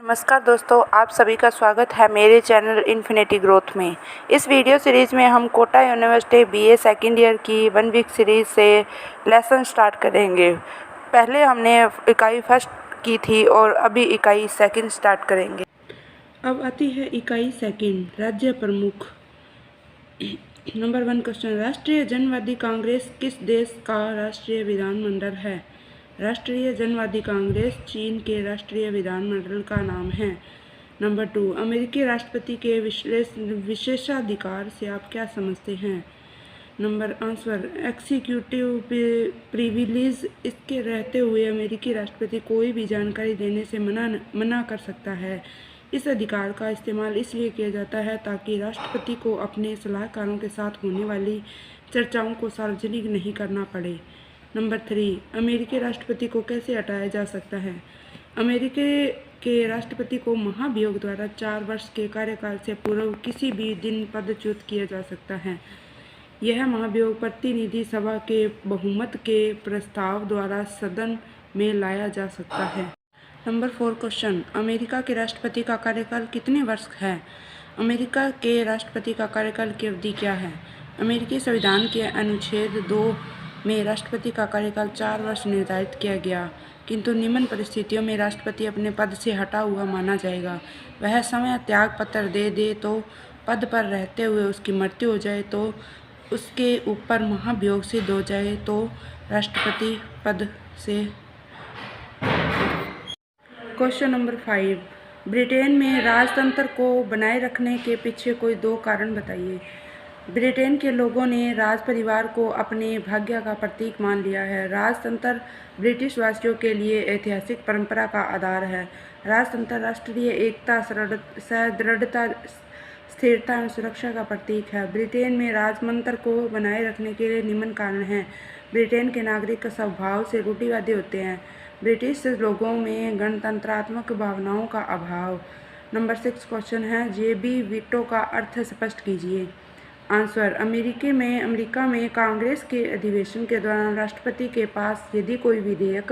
नमस्कार दोस्तों, आप सभी का स्वागत है मेरे चैनल इन्फिनिटी ग्रोथ में। इस वीडियो सीरीज़ में हम Kota university BA second year की 1 वीक सीरीज़ से लेसन स्टार्ट करेंगे। पहले हमने इकाई फर्स्ट की थी और अभी इकाई सेकंड स्टार्ट करेंगे। अब आती है इकाई सेकंड, राज्य प्रमुख। नंबर 1 क्वेश्चन, राष्ट्रीय जनवादी कांग्रेस किस देश का राष्ट्रीय विधानमंडल है? राष्ट्रीय जनवादी कांग्रेस चीन के राष्ट्रीय विधानमंडल का नाम है। नंबर 2, अमेरिकी राष्ट्रपति के विशेषाधिकार से आप क्या समझते हैं? Number answer, executive privilege. इसके रहते हुए अमेरिकी राष्ट्रपति कोई भी जानकारी देने से मना कर सकता है। इस अधिकार का इस्तेमाल इसलिए किया जाता है ताकि राष्ट्रपति को अपने सलाहकारों के साथ होने वाली चर्चाओं को सार्वजनिक नहीं करना पड़े। नंबर 3, अमेरिकी राष्ट्रपति को कैसे हटाया जा सकता है? अमेरिकी के राष्ट्रपति को महाभियोग द्वारा 4 वर्ष के कार्यकाल से पूर्व किसी भी दिन पदच्युत किया जा सकता है। यह महाभियोग प्रतिनिधि सभा के बहुमत के प्रस्ताव द्वारा सदन में लाया जा सकता है। नंबर 4 क्वेश्चन, अमेरिका के राष्ट्रपति का कार्यकाल कितने वर्ष है? अमेरिका के राष्ट्रपति का कार्यकाल की अवधि क्या है? अमेरिकी संविधान के अनुच्छेद 2 में राष्ट्रपति का कार्यकाल 4 वर्ष निर्धारित किया गया, किंतु निम्न परिस्थितियों में राष्ट्रपति अपने पद से हटा हुआ माना जाएगा। वह समय त्याग पत्र दे तो, पद पर रहते हुए उसकी मृत्यु हो जाए तो, उसके ऊपर महाभियोग सिद्ध हो जाए तो राष्ट्रपति पद से। क्वेश्चन नंबर 5, ब्रिटेन में राजतंत्र को बनाए रखने के पीछे कोई 2 कारण बताइए। ब्रिटेन के लोगों ने राज परिवार को अपने भाग्य का प्रतीक मान लिया है। राजतंत्र ब्रिटिश वासियों के लिए ऐतिहासिक परंपरा का आधार है। राजतंत्र राष्ट्रीय एकता, सदृढ़ता, स्थिरता एवं सुरक्षा का प्रतीक है। ब्रिटेन में राजतंत्र को बनाए रखने के लिए निम्न कारण हैं। ब्रिटेन के नागरिक स्वभाव से रूढ़िवादी होते हैं। ब्रिटिश लोगों में गणतंत्रात्मक भावनाओं का अभाव। नंबर 6 क्वेश्चन है, जेबी वीटो का अर्थ स्पष्ट कीजिए। आंसर, अमेरिका में कांग्रेस के अधिवेशन के दौरान राष्ट्रपति के पास यदि कोई विधेयक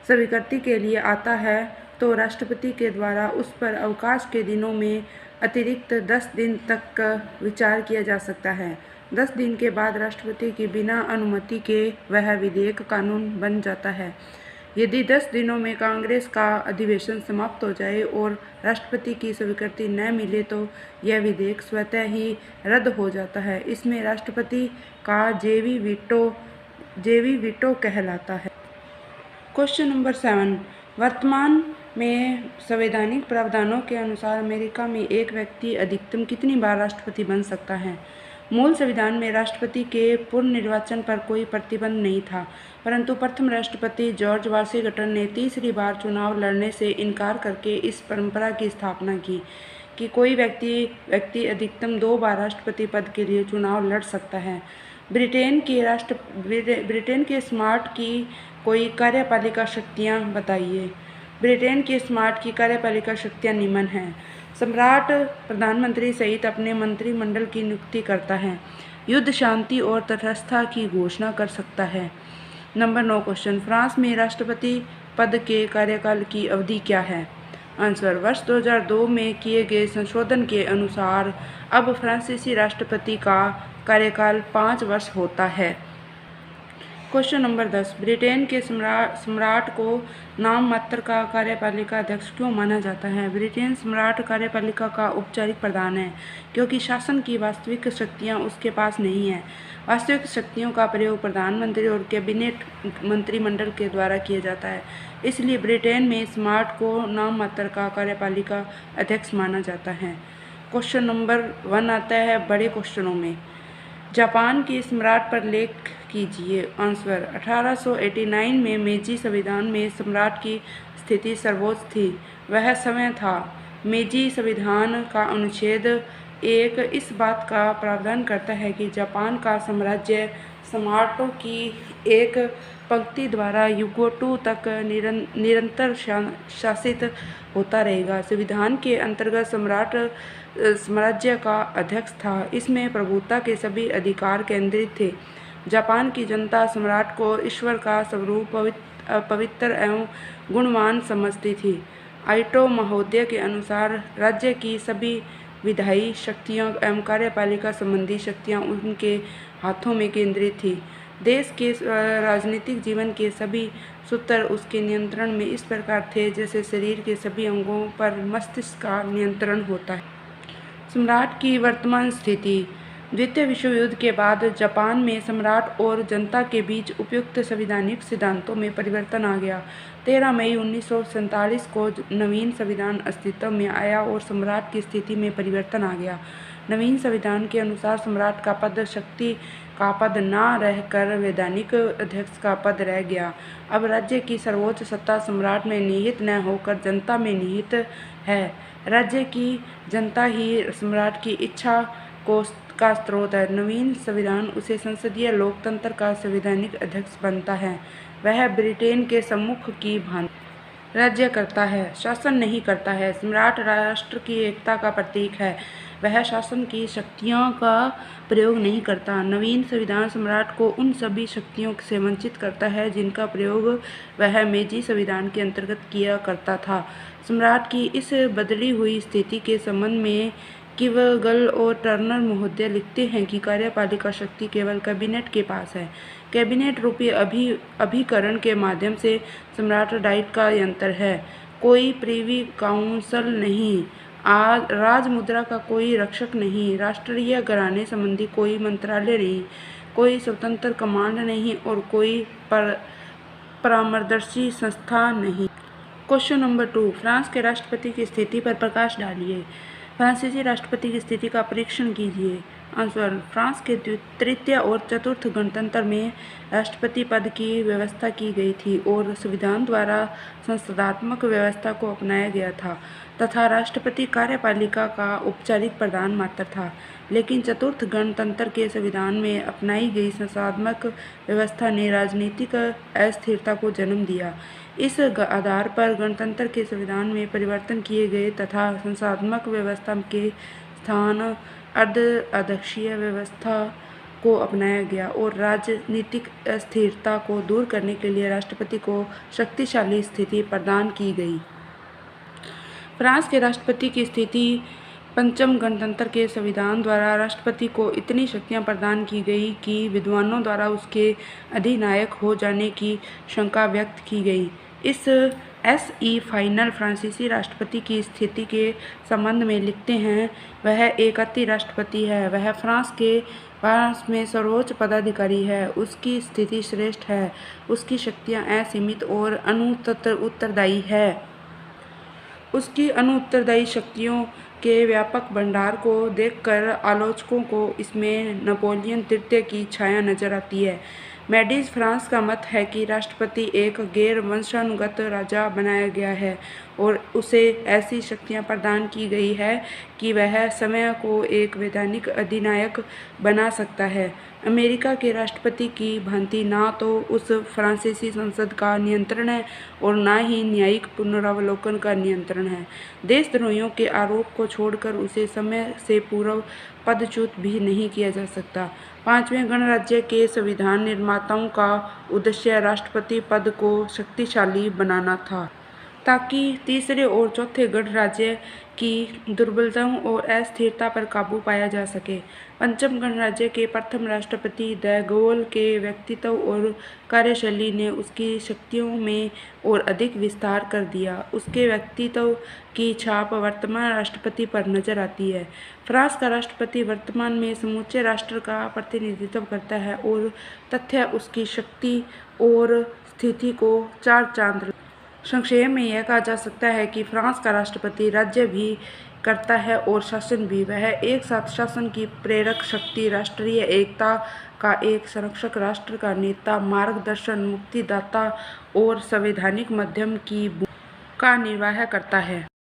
स्वीकृति के लिए आता है तो राष्ट्रपति के द्वारा उस पर अवकाश के दिनों में अतिरिक्त 10 दिन तक विचार किया जा सकता है। 10 दिन के बाद राष्ट्रपति की बिना अनुमति के वह विधेयक कानून बन जाता है। यदि 10 दिनों में कांग्रेस का अधिवेशन समाप्त हो जाए और राष्ट्रपति की स्वीकृति न मिले तो यह विधेयक स्वतः ही रद्द हो जाता है। इसमें राष्ट्रपति का जेवी वीटो कहलाता है। क्वेश्चन नंबर 7, वर्तमान में संवैधानिक प्रावधानों के अनुसार अमेरिका में एक व्यक्ति अधिकतम कितनी बार राष्ट्रपति बन सकता है? मूल संविधान में राष्ट्रपति के पुनर्निर्वाचन पर कोई प्रतिबंध नहीं था, परंतु प्रथम राष्ट्रपति जॉर्ज वाशिंगटन ने तीसरी बार चुनाव लड़ने से इनकार करके इस परंपरा की स्थापना की कि कोई व्यक्ति अधिकतम 2 बार राष्ट्रपति पद के लिए चुनाव लड़ सकता है। ब्रिटेन के स्मार्ट की कोई कार्यपालिका शक्तियाँ बताइए। ब्रिटेन के स्मार्ट की कार्यपालिका शक्तियाँ निम्न हैं। सम्राट प्रधानमंत्री सहित अपने मंत्रिमंडल की नियुक्ति करता है। युद्ध, शांति और तटस्थता की घोषणा कर सकता है। नंबर 9 क्वेश्चन, फ्रांस में राष्ट्रपति पद के कार्यकाल की अवधि क्या है? आंसर, वर्ष 2002 में किए गए संशोधन के अनुसार अब फ्रांसीसी राष्ट्रपति का कार्यकाल 5 वर्ष होता है। क्वेश्चन नंबर 10, ब्रिटेन के सम्राट को नाम मात्र का कार्यपालिका अध्यक्ष क्यों माना जाता है? ब्रिटेन सम्राट कार्यपालिका का औपचारिक प्रधान है क्योंकि शासन की वास्तविक शक्तियां उसके पास नहीं है। वास्तविक शक्तियों का प्रयोग प्रधानमंत्री और कैबिनेट मंत्रिमंडल के द्वारा किया जाता है। इसलिए ब्रिटेन में सम्राट को नाम मात्र का कार्यपालिका अध्यक्ष माना जाता है। क्वेश्चन नंबर 1 आता है बड़े क्वेश्चनों में। जापान के सम्राट पर लेख कीजिए। आंसर, 1889 में मेजी संविधान में सम्राट की स्थिति सर्वोच्च थी। वह समय था। मेजी संविधान का अनुच्छेद 1 इस बात का प्रावधान करता है कि जापान का साम्राज्य सम्राटों की एक पंक्ति द्वारा युगों तक निरंतर शासित होता रहेगा। संविधान के अंतर्गत सम्राट साम्राज्य का अध्यक्ष था। इसमें प्रभुता के सभी अधिकार केंद्रित थे। जापान की जनता सम्राट को ईश्वर का स्वरूप, पवित्र एवं गुणवान समझती थी। आइटो महोदय के अनुसार राज्य की सभी विधायी शक्तियाँ एवं कार्यपालिका संबंधी शक्तियाँ उनके हाथों में केंद्रित थी। देश के राजनीतिक जीवन के सभी सूत्र उसके नियंत्रण में इस प्रकार थे जैसे शरीर के सभी अंगों पर मस्तिष्क का नियंत्रण होता है। सम्राट की वर्तमान स्थिति। द्वितीय विश्व युद्ध के बाद जापान में सम्राट और जनता के बीच उपयुक्त संवैधानिक सिद्धांतों में परिवर्तन आ गया। 13 मई 1947 को नवीन संविधान अस्तित्व में आया और सम्राट की स्थिति में परिवर्तन आ गया। नवीन संविधान के अनुसार सम्राट का पद शक्ति का पद न रहकर वैधानिक अध्यक्ष का पद रह गया। अब राज्य की सर्वोच्च सत्ता सम्राट में निहित न होकर जनता में निहित है। राज्य की जनता ही सम्राट की इच्छा का स्रोत है। नवीन संविधान उसे संसदीय लोकतंत्र का संवैधानिक अध्यक्ष बनता है। वह ब्रिटेन के सम्मुख की भांति राज्य करता है, शासन नहीं करता है। सम्राट राष्ट्र की एकता का प्रतीक है। वह शासन की शक्तियों का प्रयोग नहीं करता। नवीन संविधान सम्राट को उन सभी शक्तियों से वंचित करता है जिनका प्रयोग वह मेजी संविधान के अंतर्गत किया करता था। सम्राट की इस बदली हुई स्थिति के संबंध में किवगल और टर्नर महोदय लिखते हैं कि कार्यपालिका शक्ति केवल कैबिनेट के पास है। कैबिनेट रूपी अभिकरण के माध्यम से सम्राट डाइट का यंत्र है। कोई प्रिवी काउंसिल नहीं, राजमुद्रा का कोई रक्षक नहीं, राष्ट्रीय घराने संबंधी कोई मंत्रालय नहीं, कोई स्वतंत्र कमांड नहीं और कोई परामर्शी संस्था नहीं। क्वेश्चन नंबर 2, फ्रांस के राष्ट्रपति की स्थिति पर प्रकाश डालिए। फ्रांसीसी राष्ट्रपति की स्थिति का परीक्षण कीजिए। आंसर, फ्रांस के तृतीय और चतुर्थ गणतंत्र में राष्ट्रपति पद की व्यवस्था की गई थी और संविधान द्वारा संसदात्मक व्यवस्था को अपनाया गया था तथा राष्ट्रपति कार्यपालिका का औपचारिक प्रधान मात्र था। लेकिन चतुर्थ गणतंत्र के संविधान में अपनाई गई संसदात्मक व्यवस्था ने राजनीतिक अस्थिरता को जन्म दिया। इस आधार पर गणतंत्र के संविधान में परिवर्तन किए गए तथा संसदात्मक व्यवस्था के स्थान अर्ध-अध्यक्षीय व्यवस्था को अपनाया गया और राजनीतिक अस्थिरता को दूर करने के लिए राष्ट्रपति को शक्तिशाली स्थिति प्रदान की गई। फ्रांस के राष्ट्रपति की स्थिति। पंचम गणतंत्र के संविधान द्वारा राष्ट्रपति को इतनी शक्तियां प्रदान की गई कि विद्वानों द्वारा उसके अधिनायक हो जाने की शंका व्यक्त की गई। इस S.E. फाइनल फ्रांसीसी राष्ट्रपति की स्थिति के संबंध में लिखते हैं, वह एक अति राष्ट्रपति है। वह फ्रांस में सर्वोच्च पदाधिकारी है। उसकी स्थिति श्रेष्ठ है। उसकी शक्तियां असीमित और उत्तरदायी है। उसकी अनुत्तरदायी शक्तियों के व्यापक भंडार को देखकर आलोचकों को इसमें नेपोलियन तृतीय की छाया नजर आती है। मैडीज फ्रांस का मत है कि राष्ट्रपति एक गैर वंशानुगत राजा बनाया गया है और उसे ऐसी शक्तियां प्रदान की गई है कि वह समय को एक वैधानिक अधिनायक बना सकता है। अमेरिका के राष्ट्रपति की भांति ना तो उस फ्रांसीसी संसद का नियंत्रण है और ना ही न्यायिक पुनरावलोकन का नियंत्रण है। देशद्रोहियों के आरोप को छोड़कर उसे समय से पूर्व पदच्युत भी नहीं किया जा सकता। पांचवें गणराज्य के संविधान निर्माताओं का उद्देश्य राष्ट्रपति पद को शक्तिशाली बनाना था ताकि तीसरे और चौथे गणराज्य की दुर्बलताओं और अस्थिरता पर काबू पाया जा सके। पंचम गणराज्य के प्रथम राष्ट्रपति द गोल के व्यक्तित्व और कार्यशैली ने उसकी शक्तियों में और अधिक विस्तार कर दिया। उसके व्यक्तित्व की छाप वर्तमान राष्ट्रपति पर नजर आती है। फ्रांस का राष्ट्रपति वर्तमान में समूचे राष्ट्र का प्रतिनिधित्व करता है और तथ्य उसकी शक्ति और स्थिति को चार चांद। संक्षेप में यह कहा जा सकता है कि फ्रांस का राष्ट्रपति राज्य भी करता है और शासन भी। वह एक साथ शासन की प्रेरक शक्ति, राष्ट्रीय एकता का एक संरक्षक, राष्ट्र का नेता, मार्गदर्शन, मुक्तिदाता और संवैधानिक माध्यम की भूमिका का निर्वाह करता है।